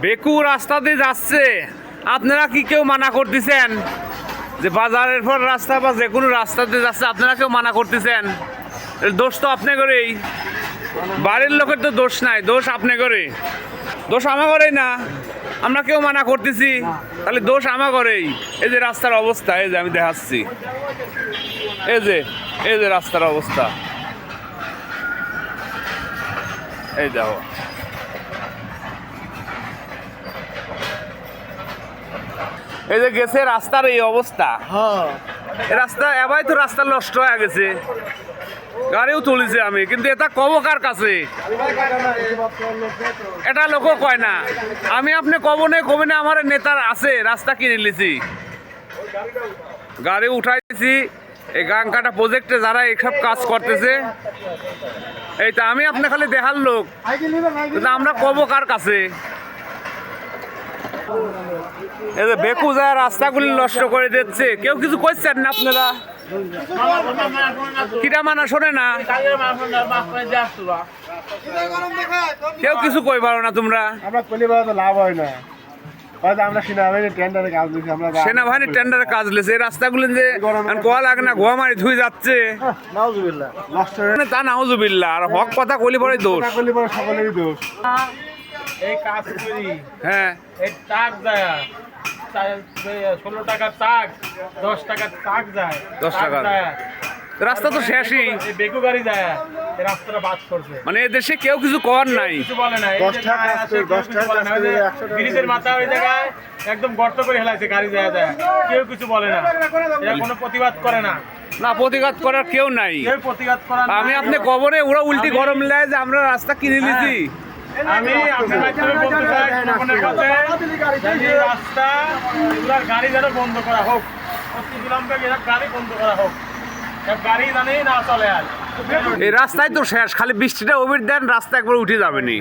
বেকু রাস্তা দিয়ে যাচ্ছে, আপনারা কি কেউ মানা করতেছেন যে বাজারের পর রাস্তা বা যে কোনো রাস্তা দিয়ে যাচ্ছে, আপনারা কেউ মানা করতেছেন? দোষ তো আপনি করেই, বাড়ির লোকের তো দোষ নাই, দোষ আপনি করে, দোষ আমা করেই না। আমরা কেউ মানা করতেছি, তাহলে দোষ আমা করেই। এই যে রাস্তার অবস্থা, এই যে আমি দেখাচ্ছি, এই যে রাস্তার অবস্থা, এই দেখো। এই যে গেছে রাস্তার এই অবস্থা, রাস্তা এবার তো রাস্তা নষ্ট হয়ে গেছে, গাড়িও তুলিছে আমি, কিন্তু এটা কব কার কাছে? এটা লোক কয় না, আমি আপনি কব নেই কবি না, আমার নেতার আছে রাস্তা কিনে নিয়েছি, গাড়ি উঠাইছি। এই গাং কাটা প্রজেক্টে যারা এইসব কাজ করতেছে, এইটা আমি আপনি খালি দেখার লোক, কিন্তু আমরা কব কার কাছে? এই যে বেকু যায় রাস্তাগুলি নষ্ট করে দিচ্ছে, কেউ কিছু করছেন না আপনারা? কিটা মানা শোনে না, কেউ কিছু কই পারো না তোমরা। লাভ হয় না, সেনাবাহিনীর টেন্ডারে কাজ লেছে, এই রাস্তাগুলি যে গোয়া লাগে না, গোয়া মারি ধুই যাচ্ছে, তা নাউজুবিল্লাহ। আর হক কথা কইলে পরে দোষ, সকলেরই দোষ। এই কাজ করি, হ্যাঁ, এই টাক যায় 16 টাকার টাক, 10 টাকার টাক যায়, 10 টাকার। রাস্তা তো শেষই, এই বেকু গাড়ি যায়, এই রাস্তাটা বাদ করছে, মানে এদেশে কেউ কিছু করার নাই, কিছু বলে না। এই 10 যে টাকা গায়ে আসে, কেউ কিছু বলে না। ওই যে ব্রিজের মাথা ওই জায়গায় একদম গর্ত করে হেলাইছে, গাড়ি যায়, কেউ কিছু বলে না, এরা কোনো প্রতিবাদ করে না, না প্রতিবাদ করার কেউ নাই। কেউ প্রতিবাদ করার না। আমি আপনি কবরে ওরা উল্টি গরম লেয় যে আমরা রাস্তা কিনে নিয়েছি। আমি আপনার মাধ্যমে বলতে চাই জনগণের কাছে, এই রাস্তা এগুলার গাড়ি যেন বন্ধ করা হোক, অতি বিলম্বে এসব গাড়ি বন্ধ করা হোক, এসব গাড়ি জানেই না চলে আর। এই রাস্তায় তো শেষ, খালি বৃষ্টিটা ওভার দেন রাস্তা একবার উঠে যাবে নি।